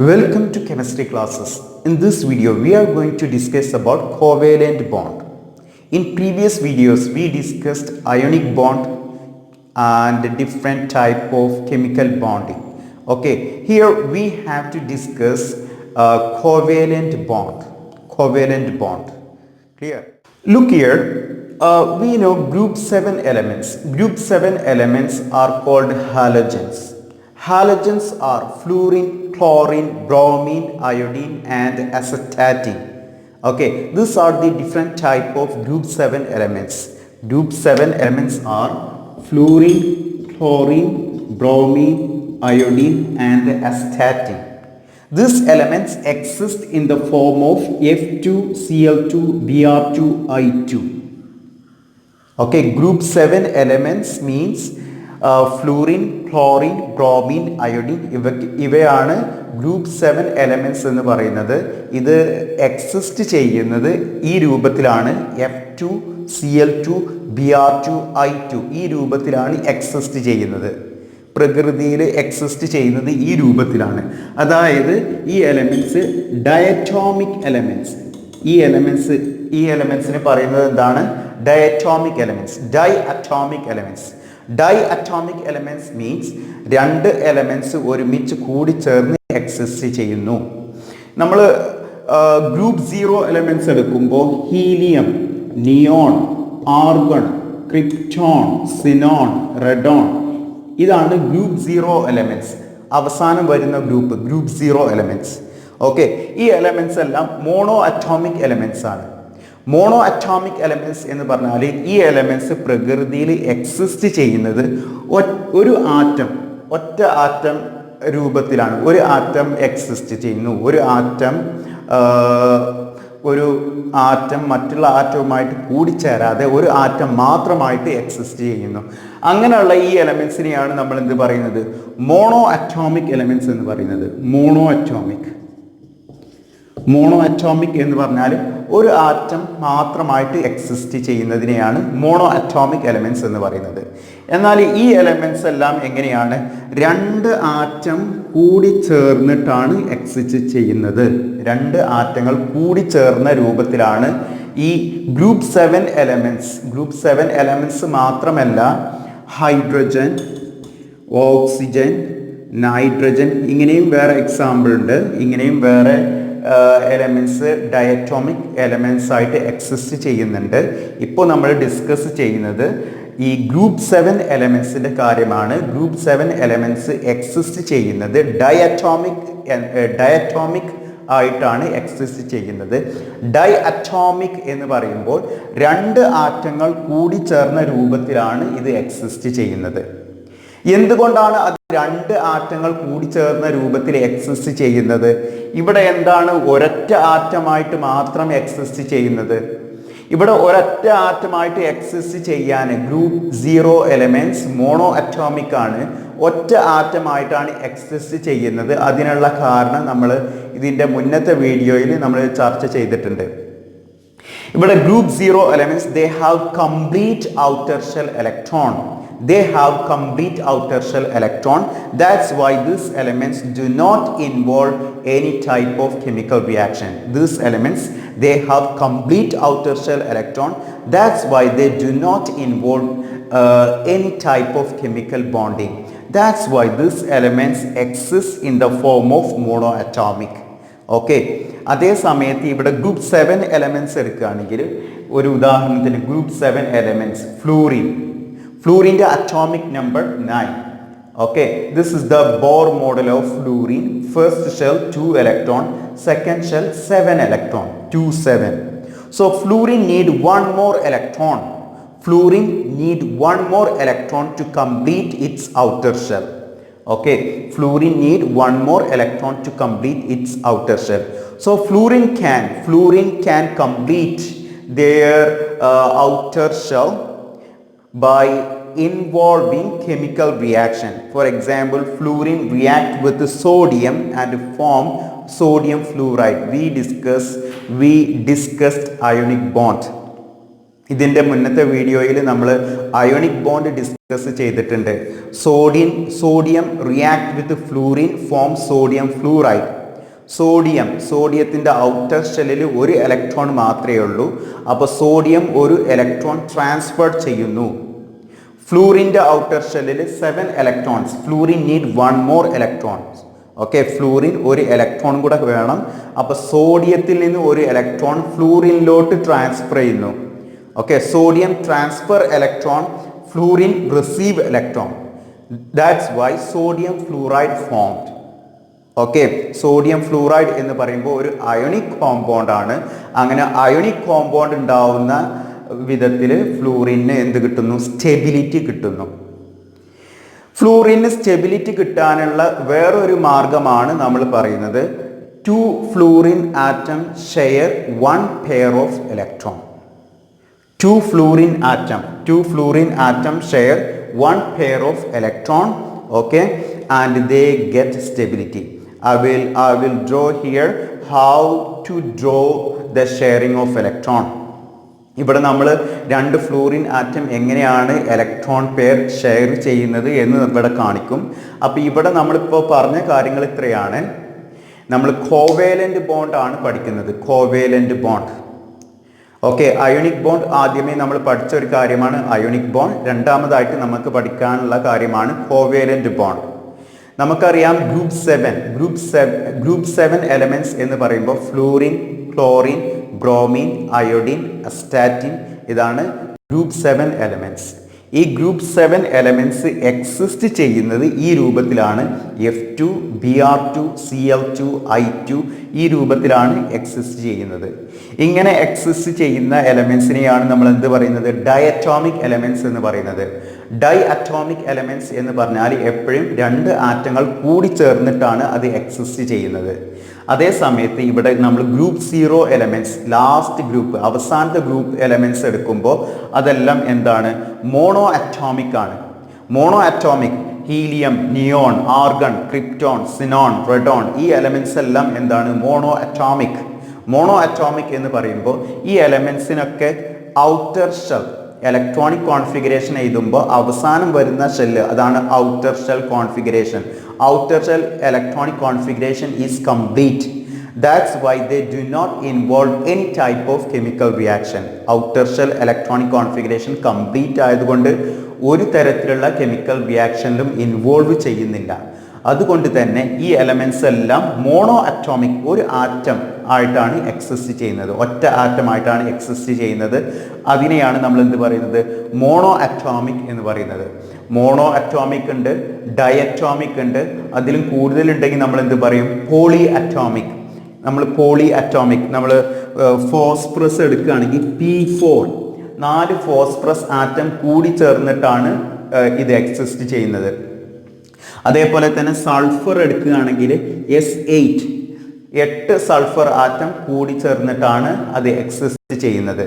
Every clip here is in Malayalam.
Welcome to chemistry classes. In this video, we are going to discuss about covalent bond. In previous videos, we discussed ionic bond and different type of chemical bonding. Okay, here we have to discuss covalent bond. Covalent bond. Clear? Look here. We know group 7 elements. Group 7 elements are called halogens. Halogens are fluorine, chlorine, bromine, iodine and astatine. Okay, these are the different type of group 7 elements. Group 7 elements are fluorine, chlorine, bromine, iodine and astatine. These elements exist in the form of F2Cl2 Br2I2. Okay, group 7 elements means fluorine, chlorine, bromine, iodine ഇവയാണ് ഗ്രൂപ്പ് 7 എലമെന്റ്സ് എന്ന് പറയുന്നത്. ഇത് എക്സിസ്റ്റ് ചെയ്യുന്നത് ഈ രൂപത്തിലാണ്. F2Cl2Br2I2 ഈ രൂപത്തിലാണ് എക്സിസ്റ്റ് ചെയ്യുന്നത്. പ്രകൃതിയിൽ എക്സിസ്റ്റ് ചെയ്യുന്നത് ഈ രൂപത്തിലാണ്. അതായത് ഈ എലമെന്റ്സ് ഡയറ്റോമിക് എലമെന്റ്സ്. ഈ എലമെന്റ്സിന് പറയുന്നത് എന്താണ്? Diatomic elements, diatomic elements. Diatomic elements means രണ്ട് എലമെന്റ്സ് ഒരുമിച്ച് കൂടിച്ചേർന്ന് എക്സിസ്റ്റ് ചെയ്യുന്നു. നമ്മൾ ഗ്രൂപ്പ് 0 എലമെന്റ്സ് എടുക്കുമ്പോൾ helium, neon, argon, krypton, xenon, radon ഇതാണ് ഗ്രൂപ്പ് 0 എലമെന്റ്സ്. അവസാനം വരുന്ന ഗ്രൂപ്പ് 0 എലമെന്റ്സ്. ഓക്കെ, ഈ എലമെന്റ്സ് എല്ലാം മോണോ അറ്റോമിക് എലമെന്റ്സ് ആണ്. മോണോ അറ്റോമിക് എലമെന്റ്സ് എന്ന് പറഞ്ഞാൽ ഈ എലമെന്റ്സ് പ്രകൃതിയിൽ എക്സിസ്റ്റ് ചെയ്യുന്നത് ഒരു ആറ്റം, ഒറ്റ ആറ്റം രൂപത്തിലാണ്. ഒരു ആറ്റം എക്സിസ്റ്റ് ചെയ്യുന്നു. ഒരു ആറ്റം മറ്റുള്ള ആറ്റവുമായിട്ട് കൂടിച്ചേരാതെ ഒരു ആറ്റം മാത്രമായിട്ട് എക്സിസ്റ്റ് ചെയ്യുന്നു. അങ്ങനെയുള്ള ഈ എലമെന്റ്സിനെയാണ് നമ്മൾ എന്ത് പറയുന്നത്? മോണോ അറ്റോമിക് എലമെന്റ്സ് എന്ന് പറയുന്നത്. മോണോ അറ്റോമിക് എന്ന് പറഞ്ഞാൽ ഒരു ആറ്റം മാത്രമായിട്ട് എക്സിസ്റ്റ് ചെയ്യുന്നതിനെയാണ് മോണോ അറ്റോമിക് എലമെന്റ്സ് എന്ന് പറയുന്നത്. എന്നാൽ ഈ എലമെന്റ്സ് എല്ലാം എങ്ങനെയാണ്? രണ്ട് ആറ്റം കൂടി ചേർന്നിട്ടാണ് എക്സിസ്റ്റ് ചെയ്യുന്നത്. രണ്ട് ആറ്റങ്ങൾ കൂടി ചേർന്ന രൂപത്തിലാണ് ഈ ഗ്രൂപ്പ് 7 എലമെന്റ്സ്. ഗ്രൂപ്പ് 7 എലമെന്റ്സ് മാത്രമല്ല, ഹൈഡ്രജൻ, ഓക്സിജൻ, നൈട്രജൻ ഇങ്ങനെയും വേറെ എക്സാമ്പിൾ ഉണ്ട്. ഇങ്ങനെയും വേറെ എലമെന്റ്സ് ഡയറ്റോമിക് എലമെന്റ്സ് ആയിട്ട് എക്സിസ്റ്റ് ചെയ്യുന്നുണ്ട്. ഇപ്പോൾ നമ്മൾ ഡിസ്കസ് ചെയ്യുന്നത് ഈ ഗ്രൂപ്പ് 7 എലമെന്റ്സിന്റെ കാര്യമാണ്. ഗ്രൂപ്പ് 7 എലമെന്റ്സ് എക്സിസ്റ്റ് ചെയ്യുന്നത് ഡയറ്റോമിക് ആയിട്ടാണ് എക്സിസ്റ്റ് ചെയ്യുന്നത്. ഡൈഅറ്റോമിക് എന്ന് പറയുമ്പോൾ രണ്ട് ആറ്റങ്ങൾ കൂടി ചേർന്ന രൂപത്തിലാണ് ഇത് എക്സിസ്റ്റ് ചെയ്യുന്നത്. എന്തുകൊണ്ടാണ് അത് രണ്ട് ആറ്റങ്ങൾ കൂടി ചേർന്ന രൂപത്തിൽ എക്സിസ്റ്റ് ചെയ്യുന്നത്? ഇവിടെ എന്താണ് ഒരൊറ്റ ആറ്റമായിട്ട് മാത്രം എക്സിസ്റ്റ് ചെയ്യുന്നത്? ഇവിടെ ഒരൊറ്റ ആറ്റമായിട്ട് എക്സിസ്റ്റ് ചെയ്യാൻ ഗ്രൂപ്പ് 0 എലമെന്റ്സ് മോണോ അറ്റോമിക് ആണ്. ഒറ്റ ആറ്റമായിട്ടാണ് എക്സിസ്റ്റ് ചെയ്യുന്നത്. അതിനുള്ള കാരണം നമ്മൾ ഇതിൻ്റെ മുന്നത്തെ വീഡിയോയിൽ നമ്മൾ ചർച്ച ചെയ്തിട്ടുണ്ട്. ഇവിടെ group 0 elements they have complete outer shell electron. That's why these elements do not involve any type of chemical reaction. These elements, they have complete outer shell electron. That's why they do not involve any type of chemical bonding. That's why these elements exist in the form of monoatomic. Okay, അതേ സമയത്ത് ഇവിടെ ഗ്രൂപ്പ് 7 എലമെന്റ്സ് എടുക്കുകയാണെങ്കിൽ, ഒരു ഉദാഹരണത്തിന് ഗ്രൂപ്പ് 7 എലമെന്റ്സ് ഫ്ലൂറിൻ്റെ atomic number 9. Okay, this is the Bohr model of fluorine. First shell 2 electron, second shell 7 electron, 2 7. So fluorine need one more electron. To complete its outer shell. Okay, fluorine need one more electron to complete its outer shell. So fluorine can complete their outer shell by involving chemical reaction. For example, fluorine react with sodium and form sodium fluoride. We discussed ionic bond. ഇതിൻ്റെ മുന്നത്തെ വീഡിയോയിൽ നമ്മൾ അയോണിക് ബോണ്ട് ഡിസ്കസ് ചെയ്തിട്ടുണ്ട്. Sodium react with fluorine form sodium fluoride. സോഡിയത്തിൻ്റെ ഔട്ടർ ഷെല്ലിൽ ഒരു ഇലക്ട്രോൺ മാത്രമേ ഉള്ളൂ. അപ്പോൾ സോഡിയം ഒരു ഇലക്ട്രോൺ ട്രാൻസ്ഫർ ചെയ്യുന്നു. ഫ്ലൂറിൻ്റെ ഔട്ടർ ഷെല്ലിൽ 7 electrons. Fluorine need 1 more electrons. Okay, fluorine ഒരു ഇലക്ട്രോൺ കൂടെ വേണം. അപ്പോൾ സോഡിയത്തിൽ നിന്ന് ഒരു ഇലക്ട്രോൺ ഫ്ലൂറിനിലോട്ട് ട്രാൻസ്ഫർ ചെയ്യുന്നു. Okay, sodium transfer electron, fluorine receive electron. That's why sodium fluoride formed. Okay, sodium fluoride എന്ന് പറയുമ്പോൾ ഒരു അയോണിക് കോമ്പൗണ്ട് ആണ്. അങ്ങനെ അയോണിക് കോമ്പൗണ്ട് ഉണ്ടാവുന്ന വിധത്തിൽ ഫ്ലൂറിന് എന്ത് കിട്ടുന്നു? സ്റ്റെബിലിറ്റി കിട്ടുന്നു. ഫ്ലൂറിന് സ്റ്റെബിലിറ്റി കിട്ടാനുള്ള വേറൊരു മാർഗമാണ് നമ്മൾ പറയുന്നത് 2 fluorine atom share 1 pair of electron. 2 fluorine atom share 1 pair of electron. Okay, and they get stability. I will draw here how to draw the sharing of electron. ഇവിടെ നമ്മൾ 2 ഫ്ലൂറിൻ ആറ്റം എങ്ങനെയാണ് ഇലക്ട്രോൺ പെയർ ഷെയർ ചെയ്യുന്നത് എന്ന് ഇവിടെ കാണിക്കും. അപ്പോൾ ഇവിടെ നമ്മളിപ്പോൾ പറഞ്ഞ കാര്യങ്ങൾ ഇത്രയാണ്. നമ്മൾ കോവേലൻ്റ് ബോണ്ട് ആണ് പഠിക്കുന്നത്. കോവേലൻ്റ് ബോണ്ട്. ഓക്കെ, അയോണിക് ബോണ്ട് ആദ്യമേ നമ്മൾ പഠിച്ച ഒരു കാര്യമാണ് അയോണിക് ബോണ്ട്. രണ്ടാമതായിട്ട് നമുക്ക് പഠിക്കാനുള്ള കാര്യമാണ് കോവേലൻ്റ് ബോണ്ട്. നമുക്കറിയാം ഗ്രൂപ്പ് 7 എലമെൻറ്റ്സ് എന്ന് പറയുമ്പോൾ fluorine, chlorine, bromine, iodine, astatine, ഇതാണ് ഗ്രൂപ്പ് 7 എലമെൻറ്റ്സ്. ഈ ഗ്രൂപ്പ് 7 എലമെൻറ്റ്സ് എക്സിസ്റ്റ് ചെയ്യുന്നത് ഈ രൂപത്തിലാണ്. F2, Br2, Cl2, I2 ഈ രൂപത്തിലാണ് എക്സിസ്റ്റ് ചെയ്യുന്നത്. ഇങ്ങനെ എക്സിസ്റ്റ് ചെയ്യുന്ന എലമെൻസിനെയാണ് നമ്മൾ എന്ത് പറയുന്നത്? ഡയറ്റോമിക് എലമെൻറ്റ്സ് എന്ന് പറയുന്നത്. ഡൈ അറ്റോമിക് എലമെൻറ്റ്സ് എന്ന് പറഞ്ഞാൽ എപ്പോഴും 2 ആറ്റങ്ങൾ കൂടി ചേർന്നിട്ടാണ് അത് എക്സിസ്റ്റ് ചെയ്യുന്നത്. അതേ സമയത്ത് ഇവിടെ നമ്മൾ ഗ്രൂപ്പ് 0 എലമെൻറ്റ്സ്, ലാസ്റ്റ് ഗ്രൂപ്പ്, അവസാനത്തെ ഗ്രൂപ്പ് എലമെൻറ്റ്സ് എടുക്കുമ്പോൾ അതെല്ലാം എന്താണ്? മോണോ അറ്റോമിക് ആണ്. Mono atomic helium, neon, argon, krypton, xenon, റെഡോൺ, ഈ എലമെൻറ്റ്സ് എല്ലാം എന്താണ്? Mono atomic. മോണോ അറ്റോമിക് എന്ന് പറയുമ്പോൾ ഈ എലമെൻറ്റ്സിനൊക്കെ ഔട്ടർ ഷെൽ, ഇലക്ട്രോണിക് കോൺഫിഗറേഷൻ എഴുതുമ്പോൾ അവസാനം വരുന്ന ഷെല്ല്, അതാണ് outer shell configuration. Outer shell electronic configuration is complete. That's why they do not involve any type of chemical reaction. Outer shell electronic configuration complete ആയതുകൊണ്ട് ഒരു തരത്തിലുള്ള കെമിക്കൽ റിയാക്ഷനിലും ഇൻവോൾവ് ചെയ്യുന്നില്ല. അതുകൊണ്ട് തന്നെ ഈ എലമെൻറ്റ്സ് എല്ലാം മോണോ അറ്റോമിക്, ഒരു ആറ്റം ആയിട്ടാണ് എക്സിസ്റ്റ് ചെയ്യുന്നത്. ഒറ്റ ആറ്റം ആയിട്ടാണ് എക്സിസ്റ്റ് ചെയ്യുന്നത്. അതിനെയാണ് നമ്മൾ എന്ത് പറയുന്നത്? മോണോ അറ്റോമിക് എന്ന് പറയുന്നത്. മോണോ അറ്റോമിക് ഉണ്ട്, ഡയറ്റോമിക് ഉണ്ട്, അതിലും കൂടുതലുണ്ടെങ്കിൽ നമ്മൾ എന്ത് പറയും? Poly atomic. നമ്മൾ ഫോസ്ഫറസ് എടുക്കുകയാണെങ്കിൽ P4, 4 ഫോസ്ഫറസ് ആറ്റം കൂടി ചേർന്നിട്ടാണ് ഇത് എക്സിസ്റ്റ് ചെയ്യുന്നത്. അതേപോലെ തന്നെ സൾഫർ എടുക്കുകയാണെങ്കിൽ S8, 8 സൾഫർ ആറ്റം കൂടി ചേർന്നിട്ടാണ് അത് എക്സിസ്റ്റ് ചെയ്യുന്നത്,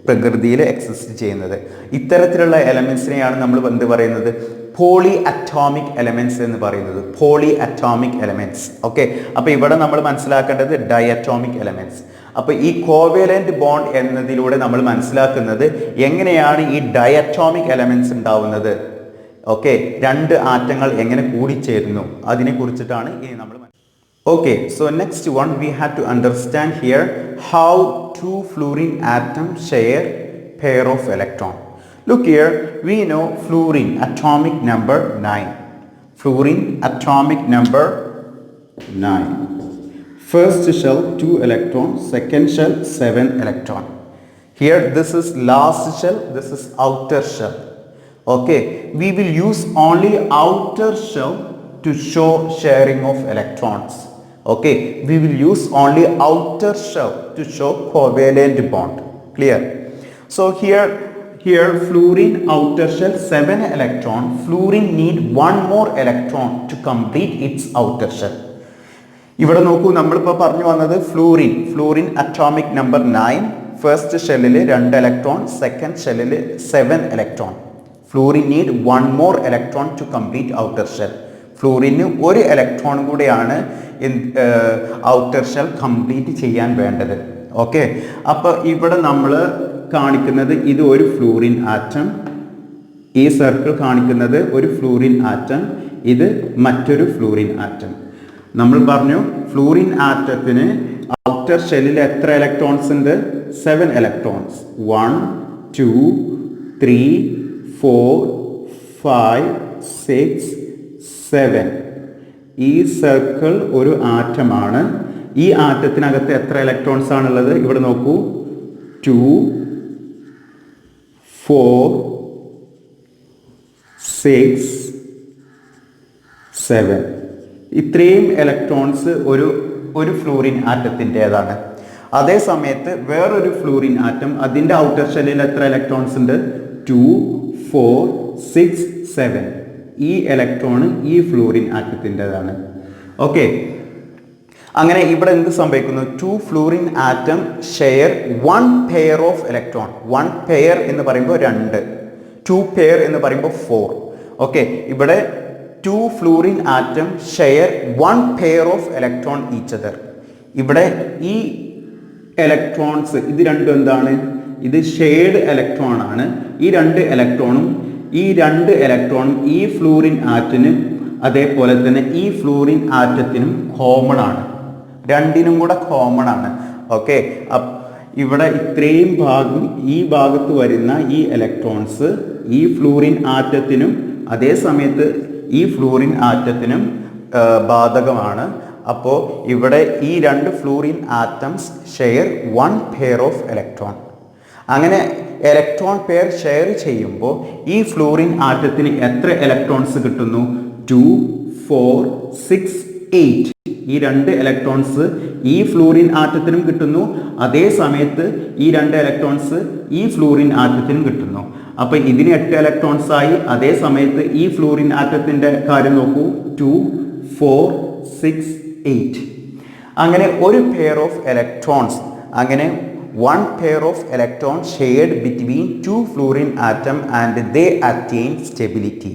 പ്രകൃതിയിൽ എക്സിസ്റ്റ് ചെയ്യുന്നത്. ഇത്തരത്തിലുള്ള എലമെൻസിനെയാണ് നമ്മൾ എന്ത് പറയുന്നത്? പോളി അറ്റോമിക് എലമെൻറ്റ്സ് എന്ന് പറയുന്നത്. Poly atomic elements. ഓക്കെ, അപ്പോൾ ഇവിടെ നമ്മൾ മനസ്സിലാക്കേണ്ടത് ഡയറ്റോമിക് എലമെൻറ്റ്സ്. അപ്പോൾ ഈ കോവേലൻ്റ് ബോണ്ട് എന്നതിലൂടെ നമ്മൾ മനസ്സിലാക്കുന്നത് എങ്ങനെയാണ് ഈ ഡയറ്റോമിക് എലമെൻറ്റ്സ് ഉണ്ടാവുന്നത്. ഓക്കെ, 2 ആറ്റങ്ങൾ എങ്ങനെ കൂടിച്ചേരുന്നു അതിനെ കുറിച്ചിട്ടാണ് ഇനി നമ്മൾ. Okay, so next one we have to understand here how 2 fluorine atoms share pair of electron. Look here, we know fluorine atomic number 9. Fluorine atomic number 9. First shell 2 electron, second shell 7 electron. Here this is last shell, this is outer shell. Okay, we will use only outer shell to show sharing of electrons. Okay, we will use only outer shell to show covalent bond. Clear? So here fluorine outer shell 7 electron. Fluorine need 1 more electron to complete its outer shell. ഇവിടെ നോക്കൂ, നമ്മളിപ്പോൾ പറഞ്ഞു വന്നത് ഫ്ലൂറിൻ അറ്റോമിക് നമ്പർ 9. ഫസ്റ്റ് ഷെല്ലിൽ 2 ഇലക്ട്രോൺ, സെക്കൻഡ് ഷെല്ലിൽ 7 electron. Fluorine need 1 more electron to complete outer shell. ഫ്ലൂറിന് 1 electron കൂടെയാണ് ഔട്ടർ ഷെൽ കംപ്ലീറ്റ് ചെയ്യാൻ വേണ്ടത്. ഓക്കെ, അപ്പോൾ ഇവിടെ നമ്മൾ കാണിക്കുന്നത് ഇത് ഒരു ഫ്ലൂറിൻ ആറ്റം, ഈ സർക്കിൾ കാണിക്കുന്നത് ഒരു ഫ്ലൂറിൻ ആറ്റം, ഇത് മറ്റൊരു ഫ്ലൂറിൻ ആറ്റം. നമ്മൾ പറഞ്ഞു ഫ്ലൂറിൻ ആറ്റത്തിന് ഔട്ടർ ഷെല്ലിൽ എത്ര ഇലക്ട്രോൺസ് ഉണ്ട്? 7 ഇലക്ട്രോൺസ്. 1 2 3 4 5 6 7. ഈ സർക്കിൾ ഒരു ആറ്റമാണ്. ഈ ആറ്റത്തിനകത്ത് എത്ര ഇലക്ട്രോൺസ് ആണുള്ളത്? ഇവിടെ നോക്കൂ, 2 4 6 7. ഇത്രയും ഇലക്ട്രോൺസ് ഒരു ഫ്ലൂറിൻ ആറ്റത്തിൻ്റെതാണ്. അതേ സമയത്ത് വേറൊരു ഫ്ലൂറിൻ ആറ്റം, അതിൻ്റെ ഔട്ടർ ഷെല്ലിൽ എത്ര ഇലക്ട്രോൺസ് ഉണ്ട്? 2 4 6 7. ഈ ഇലക്ട്രോൺ ഈ ഫ്ലൂറിൻ ആറ്റത്തിൻ്റെതാണ്. ഓക്കെ, അങ്ങനെ ഇവിടെ എന്ത് സംഭവിക്കുന്നു? 2 fluorine atom share 1 pair of electron. 1 pair എന്ന് പറയുമ്പോൾ 2, 2 പെയർ എന്ന് പറയുമ്പോൾ 4. ഓക്കെ, ഇവിടെ 2 fluorine atom share 1 pair of electron each other. ഇവിടെ ഈ ഇലക്ട്രോൺസ് ഇത് രണ്ടും എന്താണ്? ഇത് ഷെയർഡ് ഇലക്ട്രോൺ ആണ്. ഈ രണ്ട് ഇലക്ട്രോണും ഈ ഫ്ലൂറിൻ ആറ്റത്തിനും അതേപോലെ തന്നെ ഈ ഫ്ലൂറിൻ ആറ്റത്തിനും കോമൺ ആണ്. രണ്ടിനും കൂടെ കോമൺ ആണ്. ഓക്കെ, ഇവിടെ ഇത്രയും ഭാഗം, ഈ ഭാഗത്ത് വരുന്ന ഈ ഇലക്ട്രോൺസ് ഈ ഫ്ലൂറിൻ ആറ്റത്തിനും അതേ സമയത്ത് ഈ ഫ്ലൂറിൻ ആറ്റത്തിനും ബാധകമാണ്. അപ്പോൾ ഇവിടെ ഈ രണ്ട് fluorine atoms share 1 pair of electron. അങ്ങനെ ഇലക്ട്രോൺ പെയർ ഷെയർ ചെയ്യുമ്പോൾ ഈ ഫ്ലൂറിൻ ആറ്റത്തിന് എത്ര ഇലക്ട്രോൺസ് കിട്ടുന്നു? 2 4 6 8. ഈ രണ്ട് ഇലക്ട്രോൺസ് ഈ ഫ്ലൂറിൻ ആറ്റത്തിനും കിട്ടുന്നു, അതേ സമയത്ത് ഈ രണ്ട് ഇലക്ട്രോൺസ് ഈ ഫ്ലൂറിൻ ആറ്റത്തിനും കിട്ടുന്നു. അപ്പോൾ ഇതിന് 8 ഇലക്ട്രോൺസ് ആയി. അതേ സമയത്ത് ഈ ഫ്ലൂറിൻ ആറ്റത്തിൻ്റെ കാര്യം നോക്കൂ, 2 4 6 8. അങ്ങനെ ഒരു പെയർ ഓഫ് ഇലക്ട്രോൺസ്, അങ്ങനെ 1 pair of electron shared between 2 fluorine atom and they attain stability.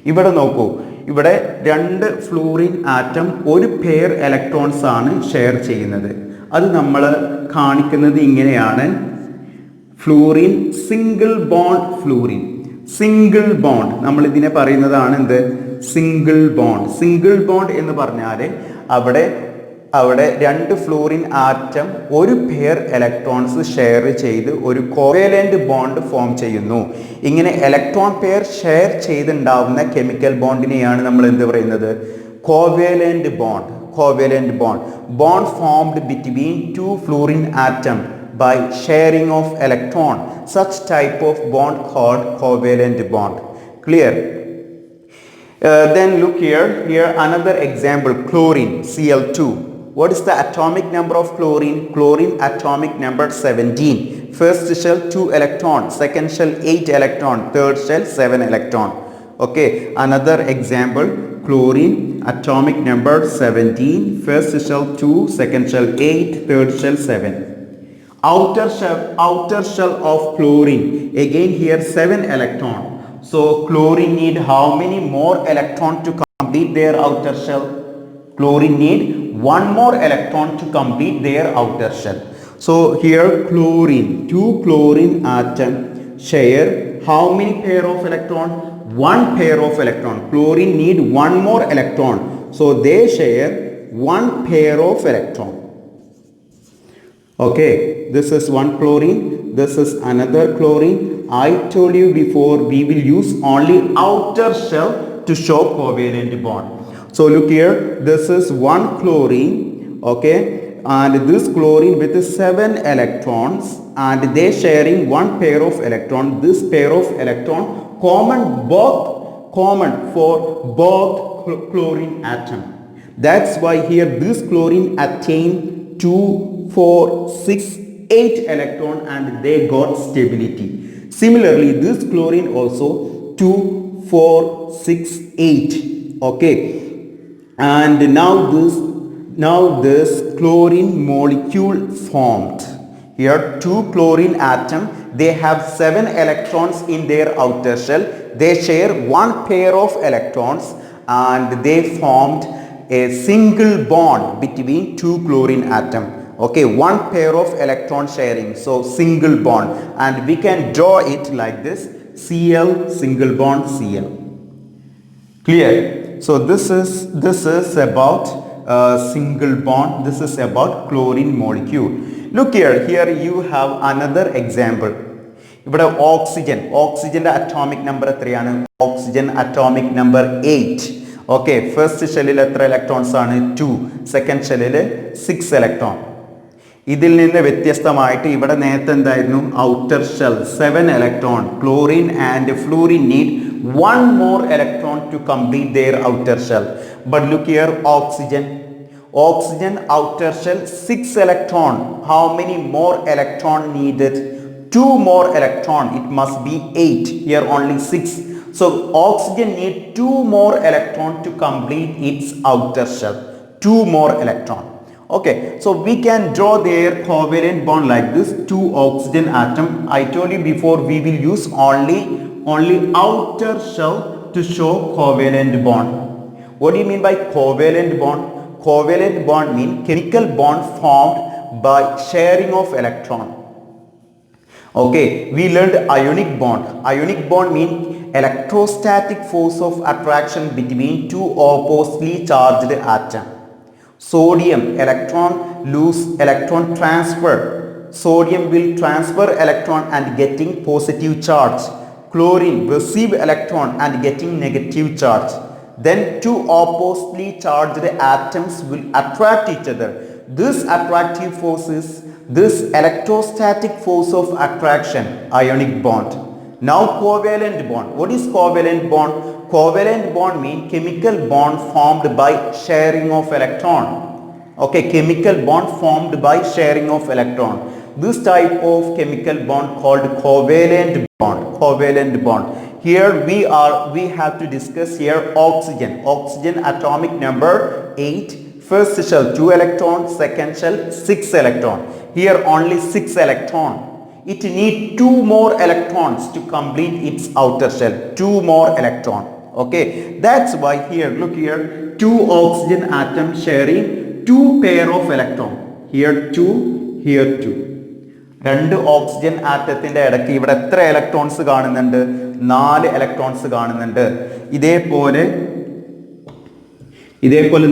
ഇവിടെ നോക്കൂ, ഇവിടെ 2 ഫ്ലൂറിൻ ആറ്റം ഒരു പെയർ ഇലക്ട്രോൺസ് ആണ് ഷെയർ ചെയ്യുന്നത്. അത് നമ്മൾ കാണിക്കുന്നത് ഇങ്ങനെയാണ്. Fluorine single bond fluorine. Single bond നമ്മൾ ഇതിനെ പറയുന്നതാണ് എന്ത്? Single bond. സിംഗിൾ ബോണ്ട് എന്ന് പറഞ്ഞാൽ അവിടെ 2 ഫ്ലൂറിൻ ആറ്റം ഒരു പെയർ ഇലക്ട്രോൺസ് ഷെയർ ചെയ്ത് ഒരു കോവേലന്റ് ബോണ്ട് ഫോം ചെയ്യുന്നു. ഇങ്ങനെ ഇലക്ട്രോൺ പെയർ ഷെയർ ചെയ്തുണ്ടാവുന്ന കെമിക്കൽ ബോണ്ടിനെയാണ് നമ്മൾ എന്ത് പറയുന്നത്? Covalent bond. Covalent bond. Bond formed between 2 fluorine atom by sharing of electron. Such type of bond called covalent bond. Clear? Then look here another example, chlorine, Cl2. What is the atomic number of chlorine? Chlorine atomic number 17. First shell 2 electron, second shell 8 electron, third shell 7 electron. Okay, another example, chlorine atomic number 17. First shell 2, second shell 8, third shell 7. Outer shell of chlorine, again here 7 electron. So chlorine need how many more electron to complete their outer shell? Chlorine need 1 more electron to complete their outer shell. So here chlorine, 2 chlorine atom share how many pair of electron? 1 pair of electron. Chlorine need 1 more electron. So they share 1 pair of electron. Okay, this is one chlorine, this is another chlorine. I told you before we will use only outer shell to show covalent bond. So look here, this is one chlorine, okay, and this chlorine with 7 electrons and they sharing 1 pair of electron. This pair of electron common for both chlorine atom. That's why here this chlorine attain 2 4 6 8 electron and they got stability. Similarly this chlorine also 2 4 6 8. Okay, and now this chlorine molecule formed. Here 2 chlorine atom, they have 7 electrons in their outer shell. They share 1 pair of electrons and they formed a single bond between 2 chlorine atom. Okay, 1 pair of electron sharing, so single bond, and we can draw it like this: Cl single bond Cl. Clear? So this is about single bond. This is about chlorine molecule. Look here, you have another example. ഇവിടെ ഓക്സിജന്റെ അറ്റോമിക് നമ്പർ എത്രയാണ്? Oxygen atomic number 8. Okay, first ഷെല്ലിൽ എത്ര ഇലക്ട്രോൺസ് ആണ്? 2. സെക്കൻഡ് ഷെല്ലിൽ 6 ഇലക്ട്രോൺ. ഇതിൽ നിന്ന് വ്യത്യസ്തമായിട്ട് ഇവിടെ നേരത്തെ എന്തായിരുന്നു? Outer shell 7 electron. Chlorine and fluorine need 1 more electron to complete their outer shell. But look here, oxygen outer shell 6 electron. How many more electron needed? 2 more electron. It must be 8. Here only 6. So oxygen need 2 more electron to complete its outer shell. 2 more electron. Okay, so we can draw their covalent bond like this. 2 oxygen atom. I told you before, we will use only outer shell to show covalent bond. What do you mean by covalent bond? Covalent bond means chemical bond formed by sharing of electron. Okay, we learned ionic bond. Ionic bond means electrostatic force of attraction between two oppositely charged atoms. Sodium, electron lose electron transfer. Sodium will transfer electron and getting positive charge. Chlorine receive electron and getting negative charge. Then two oppositely charged atoms will attract each other. This attractive force is this electrostatic force of attraction, ionic bond. Now covalent bond. What is covalent bond? Covalent bond means chemical bond formed by sharing of electron. Okay, chemical bond formed by sharing of electron. This type of chemical bond called covalent bond. Covalent bond. Here we have to discuss here oxygen. Oxygen atomic number 8. First shell 2 electron, second shell 6 electron. Here only 6 electron. It needs 2 more electrons to complete its outer shell. 2 more electron. Okay, that's why here, look here, 2 oxygen atoms sharing 2 pair of electron. Here 2, here 2. രണ്ട് ഓക്സിജൻ ആറ്റത്തിന്റെ ഇടയ്ക്ക് ഇവിടെ എത്ര ഇലക്ട്രോൺസ് കാണുന്നുണ്ട്? 4 ഇലക്ട്രോൺസ് കാണുന്നുണ്ട്. ഇതേപോലെ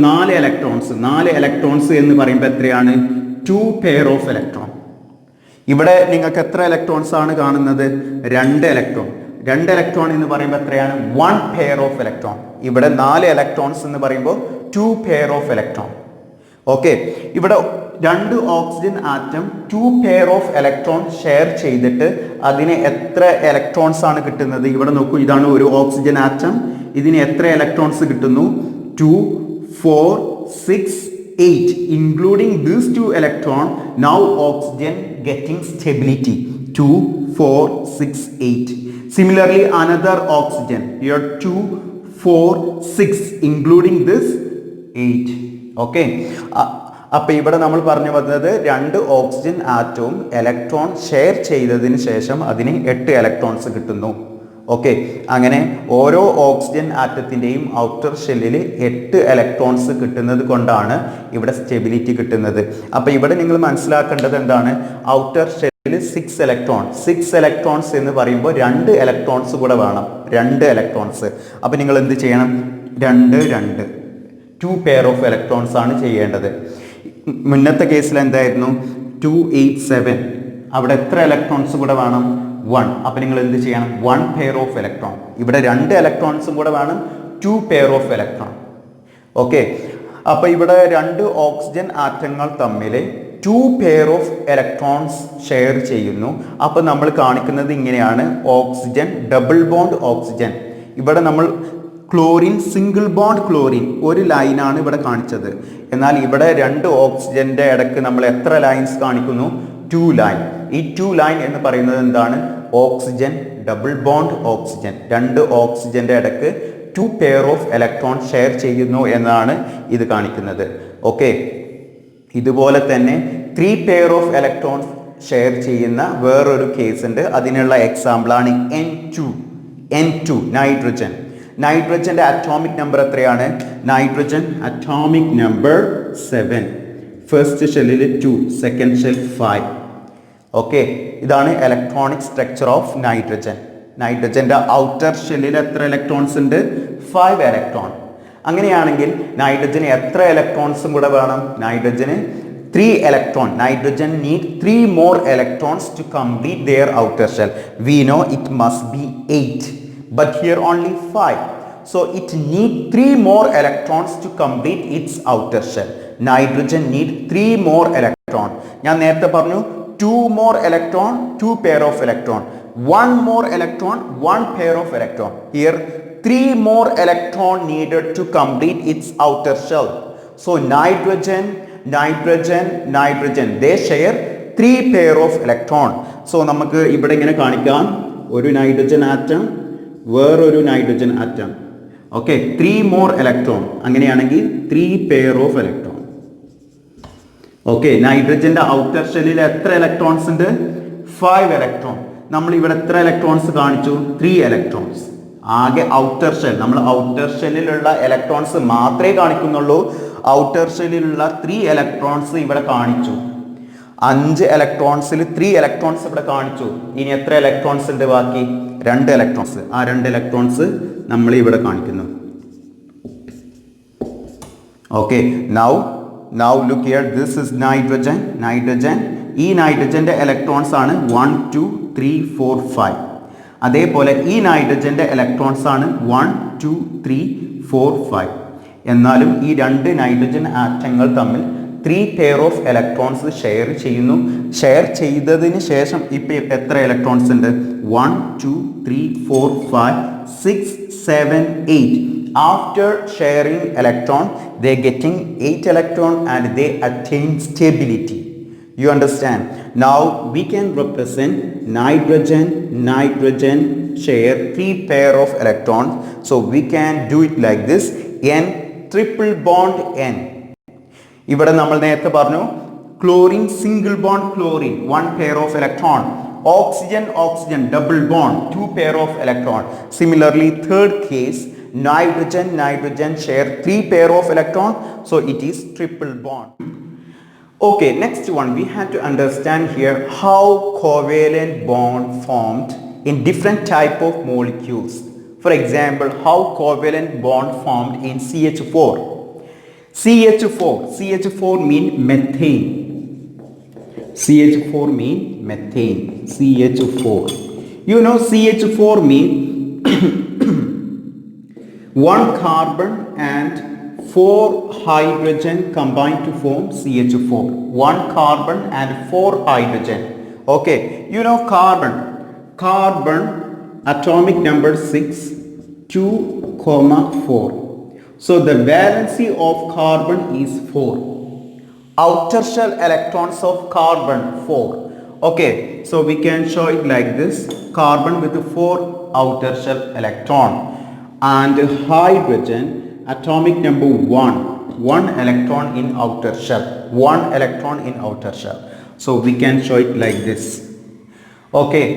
4 ഇലക്ട്രോൺസ് എന്ന് പറയുമ്പോൾ എത്രയാണ്? 2 പെയർ ഓഫ് ഇലക്ട്രോൺ. ഇവിടെ നിങ്ങൾക്ക് എത്ര ഇലക്ട്രോൺസ് ആണ് കാണുന്നത്? 2 ഇലക്ട്രോൺ. 2 ഇലക്ട്രോൺ എന്ന് പറയുമ്പോൾ എത്രയാണ്? 1 പെയർ ഓഫ് ഇലക്ട്രോൺ. ഇവിടെ 4 ഇലക്ട്രോൺസ് എന്ന് പറയുമ്പോൾ 2 പെയർ ഓഫ് ഇലക്ട്രോൺ. ഓക്കെ, ഇവിടെ 2 oxygen atom 2 pair of electron share ചെയ്തിട്ട് അതിന് എത്ര ഇലക്ട്രോൺസ് ആണ് കിട്ടുന്നത്? ഇവിടെ നോക്കൂ, ഇതാണ് ഒരു ഓക്സിജൻ ആറ്റം. ഇതിന് എത്ര ഇലക്ട്രോൺസ് കിട്ടുന്നു? 2, 4, 6, 8. Including these 2 electron, now oxygen getting stability. 2, 4, 6, 8. Similarly, another oxygen. Here 2, 4, 6. Including this 8. Okay. അപ്പോൾ ഇവിടെ നമ്മൾ പറഞ്ഞു വന്നത് 2 ഓക്സിജൻ ആറ്റവും ഇലക്ട്രോൺ ഷെയർ ചെയ്തതിന് ശേഷം അതിന് 8 ഇലക്ട്രോൺസ് കിട്ടുന്നു. ഓക്കെ, അങ്ങനെ ഓരോ ഓക്സിജൻ ആറ്റത്തിൻ്റെയും ഔട്ടർ ഷെല്ലിൽ 8 ഇലക്ട്രോൺസ് കിട്ടുന്നത് കൊണ്ടാണ് ഇവിടെ സ്റ്റെബിലിറ്റി കിട്ടുന്നത്. അപ്പോൾ ഇവിടെ നിങ്ങൾ മനസ്സിലാക്കേണ്ടത് എന്താണ്? ഔട്ടർ ഷെല്ലിൽ 6 ഇലക്ട്രോൺസ് എന്ന് പറയുമ്പോൾ 2 ഇലക്ട്രോൺസ് കൂടെ വേണം. 2 ഇലക്ട്രോൺസ്. അപ്പോൾ നിങ്ങൾ എന്ത് ചെയ്യണം? 2 പെയർ ഓഫ് ഇലക്ട്രോൺസ് ആണ് ചെയ്യേണ്ടത്. മുന്നത്തെ കേസിൽ എന്തായിരുന്നു? 2, 8, 7. അവിടെ എത്ര ഇലക്ട്രോൺസ് കൂടെ വേണം? 1. അപ്പോൾ നിങ്ങൾ എന്ത് ചെയ്യണം? 1 പെയർ ഓഫ് ഇലക്ട്രോൺ. ഇവിടെ 2 ഇലക്ട്രോൺസും കൂടെ വേണം. 2 പെയർ ഓഫ് ഇലക്ട്രോൺ. ഓക്കെ, അപ്പോൾ ഇവിടെ 2 ഓക്സിജൻ ആറ്റങ്ങൾ തമ്മിൽ 2 പെയർ ഓഫ് ഇലക്ട്രോൺസ് ഷെയർ ചെയ്യുന്നു. അപ്പോൾ നമ്മൾ കാണിക്കുന്നത് ഇങ്ങനെയാണ്. Oxygen double bond oxygen. ഇവിടെ നമ്മൾ ക്ലോറിൻ സിംഗിൾ ബോണ്ട് ക്ലോറിൻ ഒരു ലൈനാണ് ഇവിടെ കാണിച്ചത്. എന്നാൽ ഇവിടെ 2 ഓക്സിജന്റെ ഇടയ്ക്ക് നമ്മൾ എത്ര ലൈൻസ് കാണിക്കുന്നു? 2 ലൈൻ. ഈ 2 ലൈൻ എന്ന് പറയുന്നത് എന്താണ്? Oxygen double bond oxygen. 2 ഓക്സിജന്റെ ഇടയ്ക്ക് 2 പെയർ ഓഫ് ഇലക്ട്രോൺ ഷെയർ ചെയ്യുന്നു എന്നാണ് ഇത് കാണിക്കുന്നത്. ഓക്കെ, ഇതുപോലെ തന്നെ 3 പെയർ ഓഫ് ഇലക്ട്രോൺ ഷെയർ ചെയ്യുന്ന വേറൊരു കേസ് ഉണ്ട്. അതിനുള്ള എക്സാമ്പിളാണ് N2 നൈട്രജൻ. നൈട്രജന്റെ അറ്റോമിക് നമ്പർ എത്രയാണ്? Nitrogen atomic number 7. ഫസ്റ്റ് ഷെല്ലിൽ 2, സെക്കൻഡ് ഷെൽ 5. ഓക്കെ, ഇതാണ് ഇലക്ട്രോണിക് സ്ട്രക്ചർ ഓഫ് നൈട്രജൻ. നൈട്രജന്റെ ഔട്ടർ ഷെല്ലിൽ എത്ര ഇലക്ട്രോൺസ് ഉണ്ട്? 5 ഇലക്ട്രോൺ. അങ്ങനെയാണെങ്കിൽ നൈട്രജന് എത്ര ഇലക്ട്രോൺസും കൂടെ വേണം? നൈട്രജന് 3 electron. Nitrogen need 3 more electrons to complete their outer shell. We know it must be 8, but here only 5. So it need 3 more electrons to complete its outer shell. Nitrogen need 3 more electron. ഞാൻ നേരത്തെ പറഞ്ഞു 2 more electron, 2 pair of electron. 1 more electron, 1 pair of electron. Here 3 more electron needed to complete its outer shell. So nitrogen, they share 3 pair of electron. So നമുക്ക് ഇവിടെ ഇങ്ങനെ കാണിക്കാം, ഒരു നൈട്രജൻ ആറ്റം വേറൊരു nitrogen atom. Okay, 3 more electron. അങ്ങനെയാണെങ്കിൽ 3 pair of electron. ഓക്കെ, നൈട്രജന്റെ ഔട്ടർ ഷെല്ലിൽ എത്ര ഇലക്ട്രോൺസ് ഉണ്ട്? 5 ഇലക്ട്രോൺ. നമ്മൾ ഇവിടെ എത്ര ഇലക്ട്രോൺസ് കാണിച്ചു? 3 ഇലക്ട്രോൺസ്. ആകെ ഔട്ടർ ഷെൽ, നമ്മൾ ഔട്ടർ ഷെല്ലിലുള്ള ഇലക്ട്രോൺസ് മാത്രമേ കാണിക്കുന്നുള്ളൂ. ഔട്ടർ ഷെല്ലിലുള്ള 3 ഇലക്ട്രോൺസ് ഇവിടെ കാണിച്ചു. 5 ഇലക്ട്രോൺസിൽ 3 ഇലക്ട്രോൺസ് ഇവിടെ കാണിച്ചു. ഇനി എത്ര ഇലക്ട്രോൺസ് ഉണ്ട് ബാക്കി? 2 ഇലക്ട്രോൺസ്. ആ 2 ഇലക്ട്രോൺസ് നമ്മൾ ഇവിടെ കാണിക്കുന്നു. Okay, now look here, this is nitrogen. ഈ നൈട്രജന്റെ ഇലക്ട്രോൺസ് ആണ് 1 2 3 4 5. അതേപോലെ ഈ നൈട്രജന്റെ ഇലക്ട്രോൺസ് ആണ് 1 2 3 4 5. എന്നാലും ഈ 2 നൈട്രജൻ ആറ്റങ്ങൾ തമ്മിൽ 3 പെയർ ഓഫ് ഇലക്ട്രോൺസ് ഷെയർ ചെയ്യുന്നു. ഷെയർ ചെയ്തതിന് ശേഷം ഇപ്പം എത്ര ഇലക്ട്രോൺസ് ഉണ്ട്? 1 2 3 4 5 6 7 8. After sharing electron, they getting 8 electron and they attain stability. You understand? Now we can represent nitrogen share 3 pair of electrons. So we can do it like this: N triple bond N. ഇവിടെ നമ്മൾ നേരത്തെ പറഞ്ഞു chlorine single bond chlorine 1 pair of electron. Oxygen double bond 2 pair of electron. Similarly, third case, nitrogen share 3 pair of electron, so it is triple bond. Okay, next one, we have to understand here how covalent bond formed in different type of molecules. For example, how covalent bond formed in CH4. CH4 mean methane. CH4 mean methane. CH4. You know CH4 mean 1 carbon and 4 hydrogen combined to form CH4. 1 carbon and 4 hydrogen. Okay, you know carbon atomic number 6 2,4. So the valency of carbon is 4. Outer shell electrons of carbon 4. Okay, so we can show it like this: carbon with 4 outer shell electron, and hydrogen atomic number 1 electron in outer shell. 1 electron in outer shell. So we can show it like this. Okay,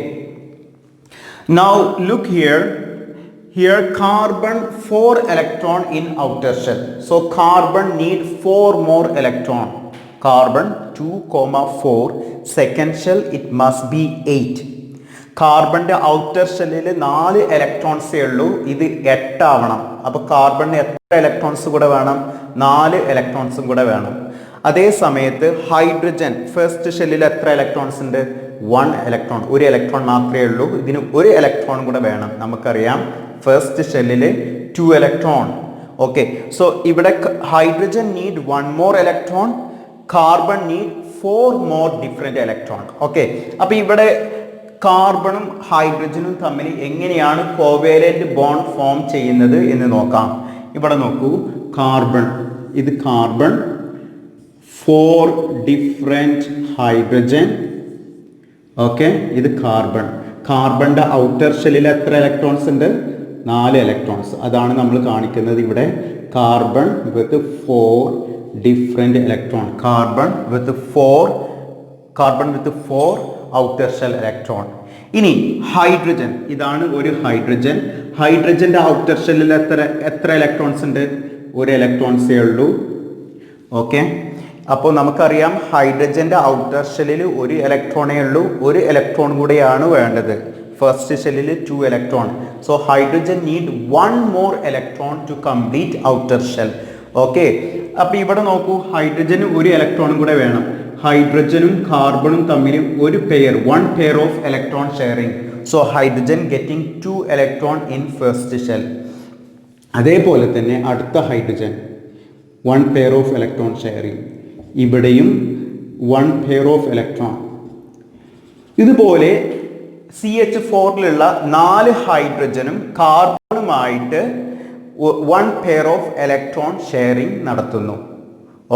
now look here carbon 4 electron in outer shell. So carbon need 4 more electron. Carbon 2,4. Second shell it must be 8. കാർബണിന്റെ outer ഷെല്ലിൽ 4 ഇലക്ട്രോൺസേ ഉള്ളൂ. ഇത് 8 ആവണം. അപ്പോൾ കാർബണിന് എത്ര ഇലക്ട്രോൺസ് കൂടെ വേണം? 4 ഇലക്ട്രോൺസും കൂടെ വേണം. അതേ സമയത്ത് ഹൈഡ്രജൻ ഫസ്റ്റ് ഷെല്ലിൽ എത്ര ഇലക്ട്രോൺസ് ഉണ്ട്? 1 ഇലക്ട്രോൺ. ഒരു ഇലക്ട്രോൺ മാത്രമേ ഉള്ളൂ. ഇതിന് ഒരു ഇലക്ട്രോൺ കൂടെ വേണം. നമുക്കറിയാം ഫസ്റ്റ് ഷെല്ലിൽ 2 ഇലക്ട്രോൺ. ഓക്കെ, സോ ഇവിടെ hydrogen need 1 more electron, carbon need 4 more different electron. Okay, അപ്പോൾ ഇവിടെ കാർബണും ഹൈഡ്രജനും തമ്മിൽ എങ്ങനെയാണ് കോവാലന്റ് ബോണ്ട് ഫോം ചെയ്യുന്നത് എന്ന് നോക്കാം. ഇവിടെ നോക്കൂ, കാർബൺ, ഇത് കാർബൺ, 4 ഡിഫറെന്റ് ഹൈഡ്രജൻ. ഓക്കെ, ഇത് കാർബൺ. കാർബണിന്റെ ഔട്ടർ ഷെല്ലിൽ എത്ര ഇലക്ട്രോൺസ് ഉണ്ട്? 4 ഇലക്ട്രോൺസ്. അതാണ് നമ്മൾ കാണിക്കുന്നത് ഇവിടെ. കാർബൺ വിത്ത് 4 ഡിഫറെന്റ് ഇലക്ട്രോൺ. കാർബൺ വിത്ത് 4 ഔട്ടർ ഷെൽ ഇലക്ട്രോൺ. ഇനി ഹൈഡ്രജൻ, ഇതാണ് ഒരു ഹൈഡ്രജൻ. ഹൈഡ്രജന്റെ ഔട്ടർ ഷെല്ലിൽ എത്ര ഇലക്ട്രോൺസ് ഉണ്ട്? 1 ഇലക്ട്രോൺസേ ഉള്ളൂ. ഓക്കെ, അപ്പോൾ നമുക്കറിയാം ഹൈഡ്രജന്റെ ഔട്ടർ ഷെല്ലിൽ 1 ഇലക്ട്രോണേ ഉള്ളൂ. 1 ഇലക്ട്രോൺ കൂടെയാണ് വേണ്ടത്. first shell 2 electron, so hydrogen need one more electron to complete outer shell. Okay, അപ്പോൾ ഇവിടെ നോക്കൂ, ഹൈഡ്രജന് ഒരു ഇലക്ട്രോണും കൂടെ വേണം. ഹൈഡ്രജനും കാർബണും തമ്മിൽ ഒരു pair, one pair of electron sharing, so hydrogen getting 2 electron in first shell. അതേപോലെ തന്നെ അടുത്ത hydrogen one pair of electron sharing, ഇവിടെയും one pair of electron. ഇതുപോലെ CH4ലുള്ള 4 ഹൈഡ്രജനും കാർബണുമായിട്ട് one pair of electron sharing നടത്തുന്നു.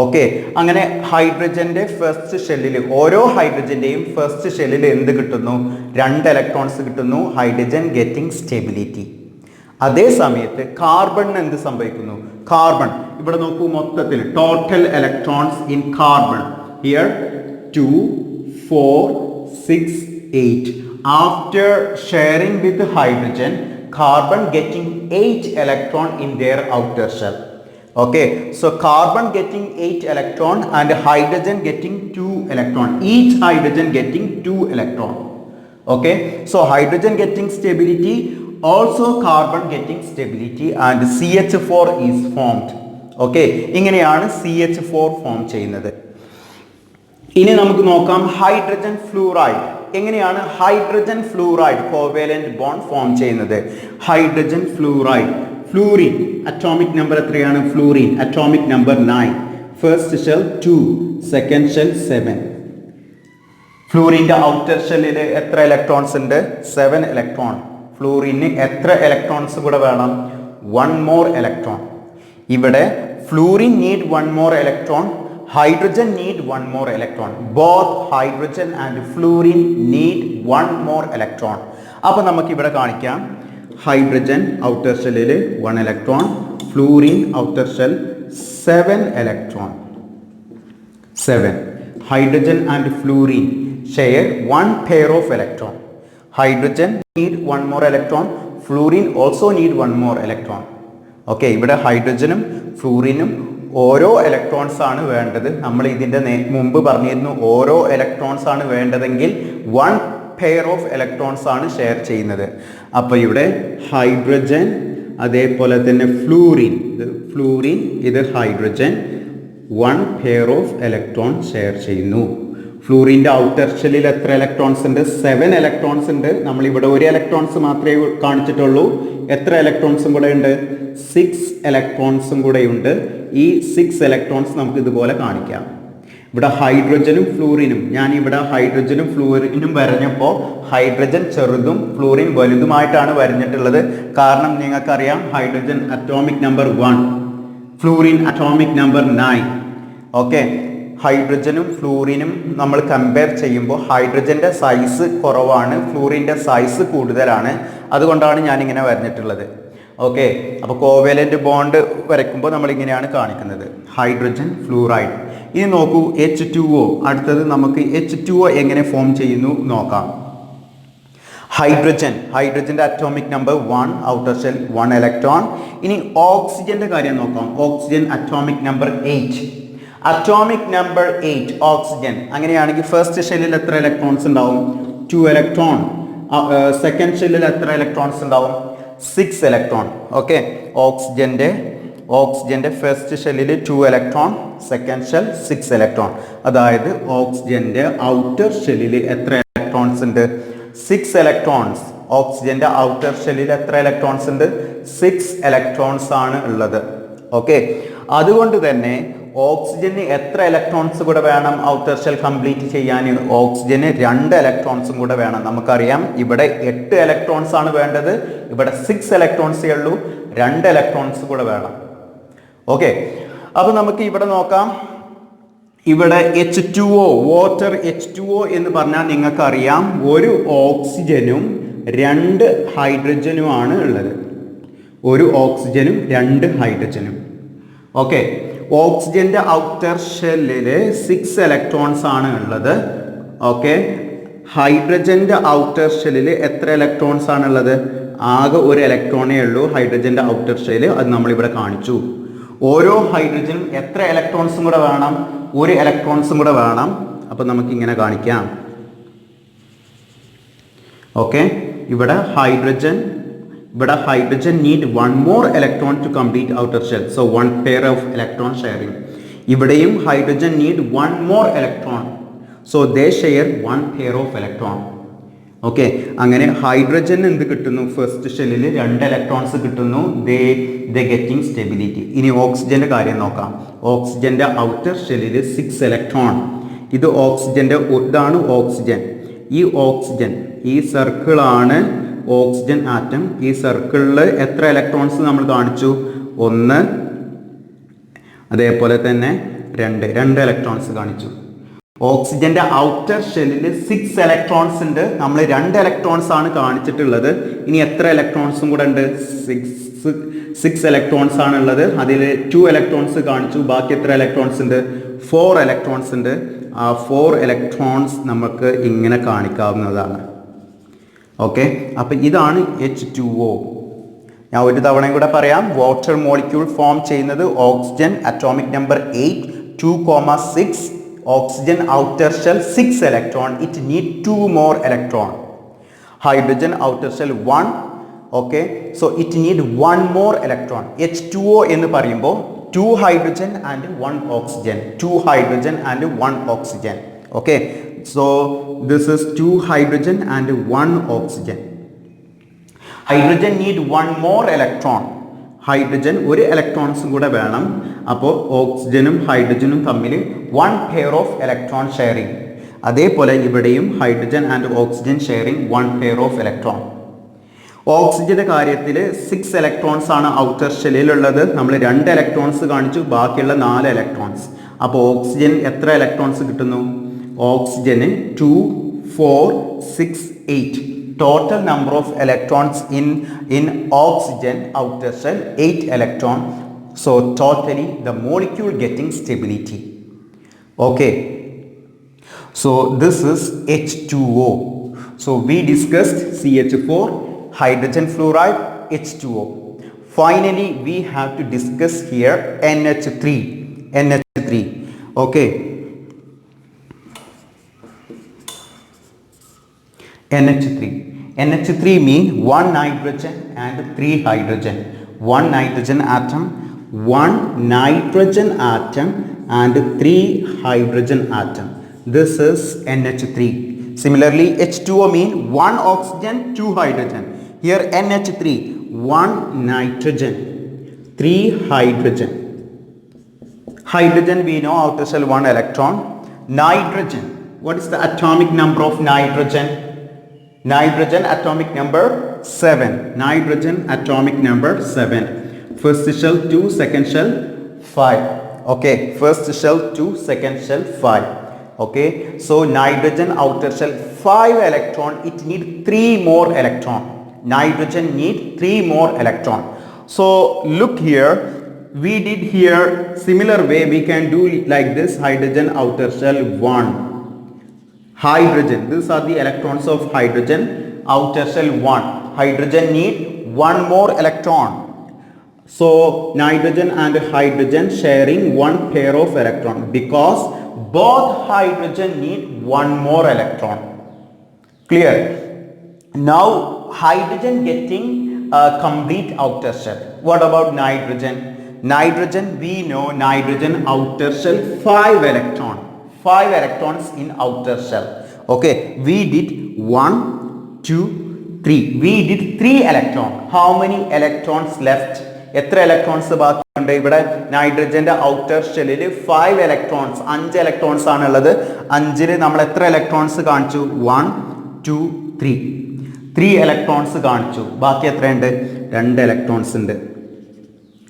ഓക്കെ, അങ്ങനെ ഹൈഡ്രജന്റെ ഫസ്റ്റ് ഷെല്ലിൽ, ഓരോ ഹൈഡ്രജന്റെയും ഫസ്റ്റ് ഷെല്ലിൽ എന്ത് കിട്ടുന്നു? 2 ഇലക്ട്രോൺസ് കിട്ടുന്നു. Hydrogen getting stability. അതേ സമയത്ത് കാർബണിന് എന്ത് സംഭവിക്കുന്നു? കാർബൺ ഇവിടെ നോക്കൂ, മൊത്തത്തിൽ total electrons in carbon here 2 4 6 8. After sharing with hydrogen, carbon getting 8 electron in their outer shell. Okay, so carbon getting 8 electron and hydrogen getting 2 electron, each hydrogen getting 2 electron. Okay, so hydrogen getting stability, also carbon getting stability, and CH4 is formed. Okay, ഇങ്ങനെയാണ് CH4 ഫോം ചെയ്യുന്നത്. ഇനി നമുക്ക് നോക്കാം ഹൈഡ്രജൻ ഫ്ലൂറൈഡ്. എങ്ങനെയാണ് hydrogen fluoride covalent bond form ചെയ്യുന്നത്? Hydrogen fluoride, fluorine atomic number എത്രയാണ്? Fluorine atomic number 9, first shell 2, second shell 7. ഫ്ലൂറിൻ്റെ ഔട്ടർ ഷെല്ലിൽ എത്ര ഇലക്ട്രോൺസ് ഉണ്ട്? 7 ഇലക്ട്രോൺ. ഫ്ലൂറിന് എത്ര ഇലക്ട്രോൺസ് കൂടെ വേണം? 1 മോർ ഇലക്ട്രോൺ. ഇവിടെ fluorine need 1 more electron, hydrogen need 1 more electron. Both hydrogen and fluorine need 1 more electron. അപ്പോൾ നമുക്ക് ഇവിടെ കാണിക്കാം, ഹൈഡ്രജൻ ഔട്ടർ ഷെല്ലിൽ 1 electron, fluorine outer shell 7 electron. 7. Hydrogen and fluorine share 1 pair of electron. Hydrogen need 1 more electron, fluorine also need 1 more electron. Okay, ഇവിടെ ഹൈഡ്രജനും ഫ്ലൂറിനും ഓരോ ഇലക്ട്രോൺസ് ആണ് വേണ്ടത്. നമ്മൾ ഇതിൻ്റെ മുമ്പ് പറഞ്ഞിരുന്നു, ഓരോ ഇലക്ട്രോൺസ് ആണ് വേണ്ടതെങ്കിൽ 1 pair of electrons ആണ് ഷെയർ ചെയ്യുന്നത്. അപ്പോൾ ഇവിടെ ഹൈഡ്രജൻ, അതേപോലെ തന്നെ ഫ്ലൂറിൻ, ഇത് hydrogen 1 pair of electron share ചെയ്യുന്നു. ഫ്ലൂറിൻ്റെ ഔട്ടർ ഷെല്ലിൽ എത്ര ഇലക്ട്രോൺസ് ഉണ്ട്? 7 ഇലക്ട്രോൺസ് ഉണ്ട്. നമ്മളിവിടെ ഒരു ഇലക്ട്രോൺസ് മാത്രമേ കാണിച്ചിട്ടുള്ളൂ. എത്ര ഇലക്ട്രോൺസും കൂടെ ഉണ്ട്? 6 ഇലക്ട്രോൺസും കൂടെ ഉണ്ട്. ഈ 6 ഇലക്ട്രോൺസ് നമുക്ക് ഇതുപോലെ കാണിക്കാം. ഇവിടെ ഹൈഡ്രജനും ഫ്ലൂറിനും, ഞാൻ ഇവിടെ ഹൈഡ്രജനും ഫ്ലൂറിനും വരഞ്ഞപ്പോൾ ഹൈഡ്രജൻ ചെറുതും ഫ്ലൂറിൻ വലുതുമായിട്ടാണ് വരഞ്ഞിട്ടുള്ളത്. കാരണം നിങ്ങൾക്കറിയാം, hydrogen atomic number 1, fluorine atomic number 9. Okay, ഹൈഡ്രജനും ഫ്ലൂറിനും നമ്മൾ കമ്പയർ ചെയ്യുമ്പോൾ ഹൈഡ്രജൻ്റെ സൈസ് കുറവാണ്, ഫ്ലൂറിൻ്റെ സൈസ് കൂടുതലാണ്. അതുകൊണ്ടാണ് ഞാനിങ്ങനെ വരഞ്ഞിട്ടുള്ളത്. ഓക്കെ, അപ്പോൾ കോവാലന്റ് ബോണ്ട് വരയ്ക്കുമ്പോൾ നമ്മൾ ഇങ്ങനെയാണ് കാണിക്കുന്നത്, ഹൈഡ്രജൻ ഫ്ലൂറൈഡ്. ഇനി നോക്കൂ H2O. അടുത്തത് നമുക്ക് H2O എങ്ങനെ ഫോം ചെയ്യുന്നു നോക്കാം. ഹൈഡ്രജൻ്റെ atomic number 1, outer shell 1 electron. ഇനി ഓക്സിജന്റെ കാര്യം നോക്കാം. Oxygen atomic number 8. Atomic number 8 oxygen. അങ്ങനെയാണെങ്കിൽ ഫസ്റ്റ് ഷെല്ലിൽ എത്ര ഇലക്ട്രോൺസ് ഉണ്ടാവും? 2 ഇലക്ട്രോൺ. സെക്കൻഡ് ഷെല്ലിൽ എത്ര ഇലക്ട്രോൺസ് ഉണ്ടാവും? 6 ഇലക്ട്രോൺ. ഓക്കെ, ഓക്സിജന്റെ ഫസ്റ്റ് ഷെല്ലിൽ 2 ഇലക്ട്രോൺ, സെക്കൻഡ് ഷെൽ 6 ഇലക്ട്രോൺ. അതായത് ഓക്സിജന്റെ ഔട്ടർ ഷെല്ലിൽ എത്ര ഇലക്ട്രോൺസ് ഉണ്ട്? 6 ഇലക്ട്രോൺസ്. ഓക്സിജന്റെ ഔട്ടർ ഷെല്ലിൽ എത്ര ഇലക്ട്രോൺസ് ഉണ്ട്? 6 ഇലക്ട്രോൺസ് ആണ് ഉള്ളത്. ഓക്കെ, അതുകൊണ്ട് തന്നെ ഓക്സിജന് എത്ര ഇലക്ട്രോൺസ് കൂടെ വേണം ഔട്ടർ ഷെൽ കംപ്ലീറ്റ് ചെയ്യാൻ? ഓക്സിജന് 2 ഇലക്ട്രോൺസും കൂടെ വേണം. നമുക്കറിയാം, ഇവിടെ 8 ഇലക്ട്രോൺസ് ആണ് വേണ്ടത്, ഇവിടെ 6 ഇലക്ട്രോൺസേ ഉള്ളൂ, 2 ഇലക്ട്രോൺസ് കൂടെ വേണം. ഓക്കെ, അപ്പോൾ നമുക്ക് ഇവിടെ നോക്കാം. ഇവിടെ H2O, വാട്ടർ H2O എന്ന് പറഞ്ഞാൽ നിങ്ങൾക്കറിയാം, ഒരു ഓക്സിജനും 2 ഹൈഡ്രജനുമാണ് ഉള്ളത്. ഒരു ഓക്സിജനും 2 ഹൈഡ്രജനും. ഓക്കെ, ഓക്സിജന്റെ ഔട്ടർ ഷെല്ലിൽ 6 ഇലക്ട്രോൺസ് ആണ് ഉള്ളത്. ഓക്കെ, ഹൈഡ്രജന്റെ ഔട്ടർ ഷെല്ലിൽ എത്ര ഇലക്ട്രോൺസ് ആണുള്ളത്? ആകെ ഒരു ഇലക്ട്രോണേ ഉള്ളൂ ഹൈഡ്രജന്റെ ഔട്ടർ ഷെല്ലിൽ. അത് നമ്മളിവിടെ കാണിച്ചു. ഓരോ ഹൈഡ്രജനും എത്ര ഇലക്ട്രോൺസും കൂടെ വേണം? 1 ഇലക്ട്രോൺസും കൂടെ വേണം. അപ്പോൾ നമുക്കിങ്ങനെ കാണിക്കാം. ഓക്കെ, ഇവിടെ hydrogen need one more electron to complete outer shell, so one pair of electron sharing. ഇവിടെയും hydrogen need one more electron, so they share one pair of electron. Okay, അങ്ങനെ ഹൈഡ്രജൻ എന്ത് കിട്ടുന്നു? ഫസ്റ്റ് ഷെല്ലിൽ 2 ഇലക്ട്രോൺസ് കിട്ടുന്നു. ദേ ഗെറ്റിംഗ് സ്റ്റെബിലിറ്റി. ഇനി ഓക്സിജന്റെ കാര്യം നോക്കാം. ഓക്സിജന്റെ ഔട്ടർ ഷെല്ലിൽ 6 ഇലക്ട്രോൺ. ഇത് ഓക്സിജന്റെ, ഇതാണ് ഓക്സിജൻ. ഈ ഓക്സിജൻ, ഈ സർക്കിളാണ് ഓക്സിജൻ ആറ്റം. ഈ സർക്കിളിൽ എത്ര ഇലക്ട്രോൺസ് നമ്മൾ കാണിച്ചു? 1, അതേപോലെ തന്നെ 2 ഇലക്ട്രോൺസ് കാണിച്ചു. ഓക്സിജന്റെ ഔട്ടർ ഷെല്ലിൽ 6 ഇലക്ട്രോൺസ് ഉണ്ട്. നമ്മൾ 2 ഇലക്ട്രോൺസ് ആണ് കാണിച്ചിട്ടുള്ളത്. ഇനി എത്ര ഇലക്ട്രോൺസും കൂടെ ഉണ്ട്? 6 ഇലക്ട്രോൺസ് ആണ് ഉള്ളത്. അതിൽ 2 ഇലക്ട്രോൺസ് കാണിച്ചു. ബാക്കി എത്ര ഇലക്ട്രോൺസ് ഉണ്ട്? 4 ഇലക്ട്രോൺസ് ഉണ്ട്. ആ 4 ഇലക്ട്രോൺസ് നമുക്ക് ഇങ്ങനെ കാണിക്കാവുന്നതാണ്. ഓക്കെ, അപ്പം ഇതാണ് H2O. ഞാൻ ഒരു തവണയും കൂടെ പറയാം. വാട്ടർ മോളിക്യൂൾ ഫോം ചെയ്യുന്നത് oxygen atomic number 8, 2,6. Oxygen outer shell 6 electron, it need 2 more electron. Hydrogen outer shell 1, okay, so it need 1 more electron. H2O എന്ന് പറയുമ്പോൾ 2 hydrogen and 1 oxygen, 2 hydrogen and 1 oxygen. Okay, so this is 2 hydrogen and 1 oxygen. Hydrogen need 1 more electron. Hydrogen ഒരു ഇലക്ട്രോൺസും കൂടെ വേണം. അപ്പോൾ ഓക്സിജനും ഹൈഡ്രജനും തമ്മിൽ 1 പെയർ ഓഫ് ഇലക്ട്രോൺ ഷെയറിങ്. അതേപോലെ ഇവിടെയും hydrogen and oxygen sharing 1 pair of electron. ഓക്സിജന്റെ കാര്യത്തിൽ 6 ഇലക്ട്രോൺസ് ആണ് ഔട്ടർ ഷെല്ലിലുള്ളത്. നമ്മൾ 2 ഇലക്ട്രോൺസ് കാണിച്ചു, ബാക്കിയുള്ള 4 ഇലക്ട്രോൺസ്. അപ്പോൾ ഓക്സിജൻ എത്ര ഇലക്ട്രോൺസ് കിട്ടുന്നു? ഓക്സിജന് 2, 4, 6, 8. Total number of electrons in oxygen outer shell 8 electron. So totally the molecule getting stability. Okay, so this is H2O. So we discussed CH4, hydrogen fluoride, H2O. Finally we have to discuss here NH3. Okay, NH3 mean 1 nitrogen and 3 hydrogen. 1 nitrogen atom, 1 nitrogen atom and 3 hydrogen atom. This is NH3. Similarly, H2O mean 1 oxygen, 2 hydrogen. Here NH3, 1 nitrogen, 3 hydrogen. Hydrogen we know outer shell 1 electron. Nitrogen, what is the atomic number of nitrogen? Nitrogen atomic number 7. Nitrogen atomic number 7. First shell 2, second shell 5. Okay, first shell 2, second shell 5. Okay, so nitrogen outer shell 5 electron, it need 3 more electron. Nitrogen need 3 more electron. So look here, we did here similar way. We can do like this. Hydrogen outer shell 1. Hydrogen, these are the electrons of hydrogen outer shell 1. Hydrogen need 1 more electron. So nitrogen and hydrogen sharing 1 pair of electron because both hydrogen need 1 more electron. Clear? Now hydrogen getting a complete outer shell. What about nitrogen? Nitrogen, we know nitrogen outer shell 5 electron. 5 electrons in outer shell. Okay, we did 1, 2, 3. We did 3 electron. How many electrons left? എത്ര ഇലക്ട്രോൺസ് ബാക്കിയുണ്ട്? ഇവിടെ നൈട്രജന്റെ ഔട്ടർ ഷെല്ലിൽ 5 ഇലക്ട്രോൺസ്, 5 ഇലക്ട്രോൺസ് ആണുള്ളത്. 5ൽ നമ്മൾ എത്ര ഇലക്ട്രോൺസ് കാണിച്ചു? 1, 2, 3. 3 ഇലക്ട്രോൺസ് കാണിച്ചു. ബാക്കി എത്രയുണ്ട്? 2 ഇലക്ട്രോൺസ് ഉണ്ട്.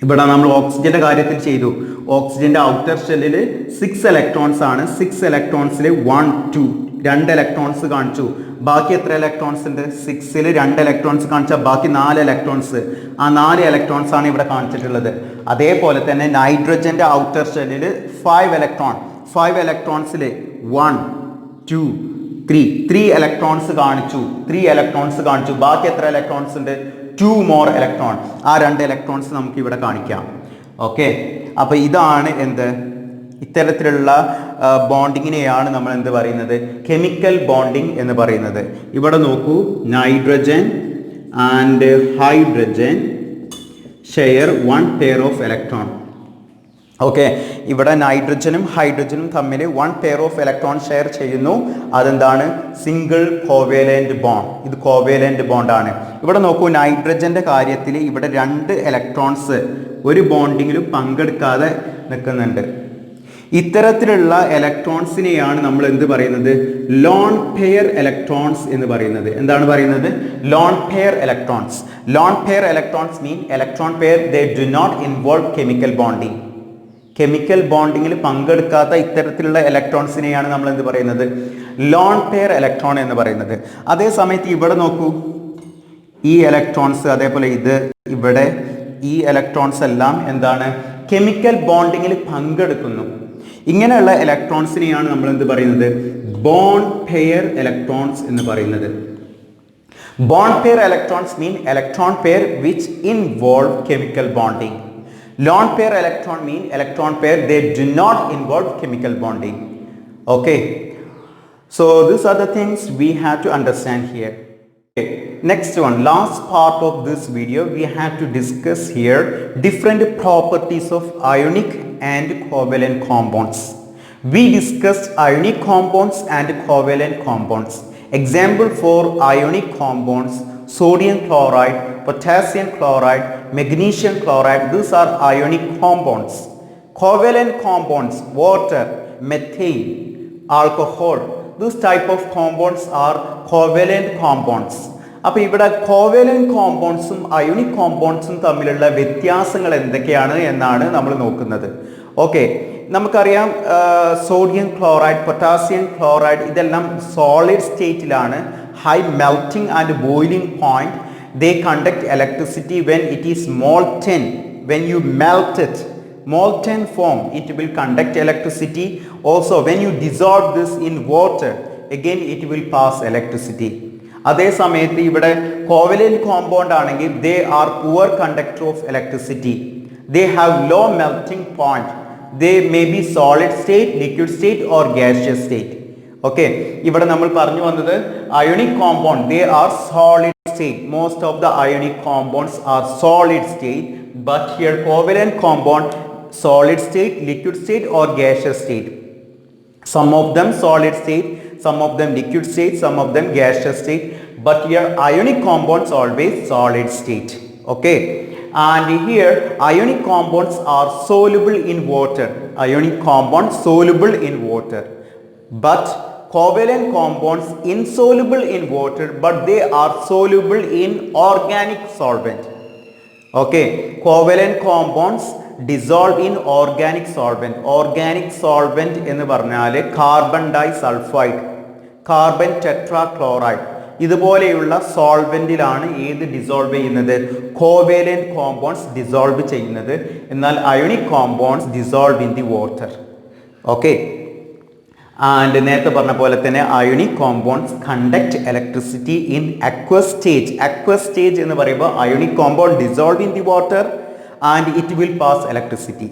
ഇവിടെ നമ്മൾ ഓക്സിജന്റെ കാര്യത്തിൽ ചെയ്തു. ഓക്സിജന്റെ ഔട്ടർ ഷെല്ലിൽ 6 ഇലക്ട്രോൺസ് ആണ്. 6 ഇലക്ട്രോൺസിൽ 1, 2, 2 ഇലക്ട്രോൺസ് കാണിച്ചു. ബാക്കി എത്ര ഇലക്ട്രോൺസ് ഉണ്ട്? 6ൽ 2 ഇലക്ട്രോൺസ് കാണിച്ചാൽ ബാക്കി 4 ഇലക്ട്രോൺസ്. ആ 4 ഇലക്ട്രോൺസ് ആണ് ഇവിടെ കാണിച്ചിട്ടുള്ളത്. അതേപോലെ തന്നെ നൈട്രജന്റെ ഔട്ടർ ഷെല്ലിൽ 5 ഇലക്ട്രോൺ. 5 ഇലക്ട്രോൺസിൽ 1, 2, 3 ഇലക്ട്രോൺസ് കാണിച്ചു. 3 ഇലക്ട്രോൺസ് കാണിച്ചു. ബാക്കി എത്ര ഇലക്ട്രോൺസ് ഉണ്ട്? 2 more electron. ആ 2 ഇലക്ട്രോൺസ് നമുക്ക് ഇവിടെ കാണിക്കാം. ഓക്കെ, അപ്പോൾ ഇതാണ് എന്ത്? ഇത്തരത്തിലുള്ള ബോണ്ടിങ്ങിനെയാണ് നമ്മൾ എന്ത് പറയുന്നത്, കെമിക്കൽ ബോണ്ടിങ് എന്ന് പറയുന്നത്. ഇവിടെ നോക്കൂ, nitrogen and hydrogen share 1 pair of electron. Okay, ഇവിടെ നൈട്രജനും ഹൈഡ്രജനും തമ്മിൽ 1 pair of electron ഷെയർ ചെയ്യുന്നു. അതെന്താണ്? Single covalent bond. ഇത് കോവേലന്റ് ബോണ്ടാണ്. ഇവിടെ നോക്കൂ, നൈട്രജന്റെ കാര്യത്തിൽ ഇവിടെ 2 ഇലക്ട്രോൺസ് ഒരു ബോണ്ടിങ്ങിലും പങ്കെടുക്കാതെ നിൽക്കുന്നുണ്ട്. ഇത്തരത്തിലുള്ള ഇലക്ട്രോൺസിനെയാണ് നമ്മൾ എന്ത് പറയുന്നത്, ലോൺ പെയർ ഇലക്ട്രോൺസ് എന്ന് പറയുന്നത്. എന്താണ് പറയുന്നത്? Lone pair electrons. Lone pair electrons mean electron pair they do not involve chemical bonding. Chemical ബോണ്ടിങ്ങിൽ പങ്കെടുക്കാത്ത ഇത്തരത്തിലുള്ള ഇലക്ട്രോൺസിനെയാണ് നമ്മൾ എന്ത് പറയുന്നത്, ലോൺ പെയർ ഇലക്ട്രോൺ എന്ന് പറയുന്നത്. അതേ സമയത്ത് ഇവിടെ നോക്കൂ, ഈ ഇലക്ട്രോൺസ്, അതേപോലെ ഇത് ഇവിടെ ഈ ഇലക്ട്രോൺസ് എല്ലാം എന്താണ്, കെമിക്കൽ ബോണ്ടിങ്ങിൽ പങ്കെടുക്കുന്നു. ഇങ്ങനെയുള്ള ഇലക്ട്രോൺസിനെയാണ് നമ്മൾ എന്ത് പറയുന്നത്, ബോണ്ട് പെയർ ഇലക്ട്രോൺസ് എന്ന് പറയുന്നത്. Bond pair electrons mean electron pair which involve chemical bonding. Lone pair electron mean electron pair they do not involve chemical bonding. Okay, so these are the things we have to understand here. Okay. Next one, last part of this video we have to discuss here different properties of ionic and covalent compounds. We discussed ionic compounds and covalent compounds. Example for ionic compounds: sodium chloride, potassium chloride, magnesium chloride. These are ionic compounds. Covalent compounds: water, methane, alcohol. These type of compounds are covalent compounds. അപ്പോൾ ഇവിടെ കോവേലന്റ് കോമ്പൗണ്ട്സും അയോണിക് കോമ്പൗണ്ട്സും തമ്മിലുള്ള വ്യത്യാസങ്ങൾ എന്തൊക്കെയാണ് എന്നാണ് നമ്മൾ നോക്കുന്നത്. ഓക്കെ, നമുക്കറിയാം സോഡിയം ക്ലോറൈഡ്, പൊട്ടാസ്യം ക്ലോറൈഡ് ഇതെല്ലാം സോളിഡ് സ്റ്റേറ്റിലാണ്. High melting and boiling point. They conduct electricity when it is molten. When you melt it, molten form, it will conduct electricity. Also, when you dissolve this in water, again it will pass electricity. അതേ സമയത്ത് ഇവിടെ കോവലന്റ് കോമ്പൗണ്ട് ആണെങ്കിൽ they are poor conductor of electricity. They have low melting point. They may be solid state, liquid state or gaseous state. Okay, ഇവിടെ നമ്മൾ പറഞ്ഞു വന്നത് ionic compound they are solid state. Most of the ionic compounds are solid state, but here covalent compound solid state, liquid state or gaseous state. Some of them solid state, some of them liquid state, some of them gaseous state, but here ionic compounds always solid state. Okay, and here ionic compounds are soluble in water. Ionic compounds soluble in water, but covalent compounds insoluble in water, but they are soluble in organic solvent. Okay, covalent compounds dissolve in organic solvent. Organic solvent എന്ന് പറഞ്ഞാൽ കാർബൺ ഡൈസൾഫൈഡ്, കാർബൺ ടെട്രാക്ലോറൈഡ് ഇതുപോലെയുള്ള സോൾവെന്റിലാണ് ഏത് ഡിസോൾവ് ചെയ്യുന്നത്, കോവേലന്റ് കോമ്പൗണ്ട്സ് ഡിസോൾവ് ചെയ്യുന്നത്. എന്നാൽ ionic compounds dissolve in the water. Okay, and നേരത്തെ പറഞ്ഞ പോലെ തന്നെ ionic compounds conduct electricity in aqueous stage. Aqueous stage എന്ന് പറയുമ്പോൾ ionic compound dissolve in the water and it will pass electricity.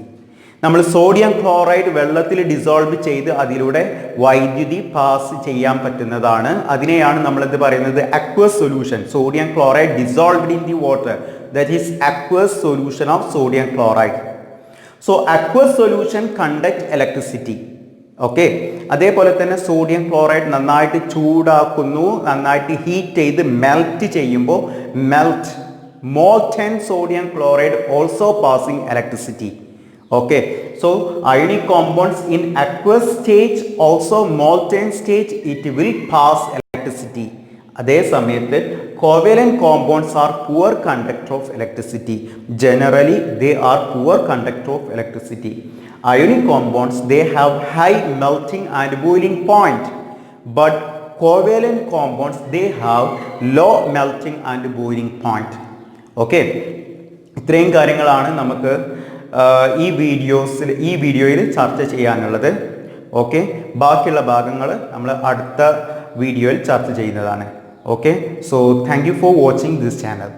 നമ്മൾ സോഡിയം ക്ലോറൈഡ് വെള്ളത്തിൽ ഡിസോൾവ് ചെയ്ത് അതിലൂടെ വൈദ്യുതി പാസ് ചെയ്യാൻ പറ്റുന്നതാണ്. അതിനെയാണ് നമ്മൾ എന്ത് പറയുന്നത്, aqueous solution. Sodium chloride dissolved in the water, that is aqueous solution of sodium chloride. So aqueous solution conduct electricity. Okay, അതേപോലെ തന്നെ സോഡിയം ക്ലോറൈഡ് നന്നായിട്ട് ചൂടാക്കുന്നു, നന്നായിട്ട് ഹീറ്റ് ചെയ്ത് മെൽറ്റ് ചെയ്യുമ്പോൾ molten sodium chloride also passing electricity. Okay, so ionic compounds in aqueous stage, also molten stage, it will pass electricity. അതേ സമയത്ത് covalent compounds are poor conductor of electricity. Generally they are poor conductor of electricity. Ionic compounds, they have high melting and boiling point, but covalent compounds, they have low melting and boiling point. Okay, ഇത്രയും കാര്യങ്ങളാണ് നമുക്ക് ഈ വീഡിയോയിൽ ചർച്ച ചെയ്യാനുള്ളത്. ഓക്കെ, ബാക്കിയുള്ള ഭാഗങ്ങൾ നമ്മൾ അടുത്ത വീഡിയോയിൽ ചർച്ച ചെയ്യുന്നതാണ്. Okay, so thank you for watching this channel.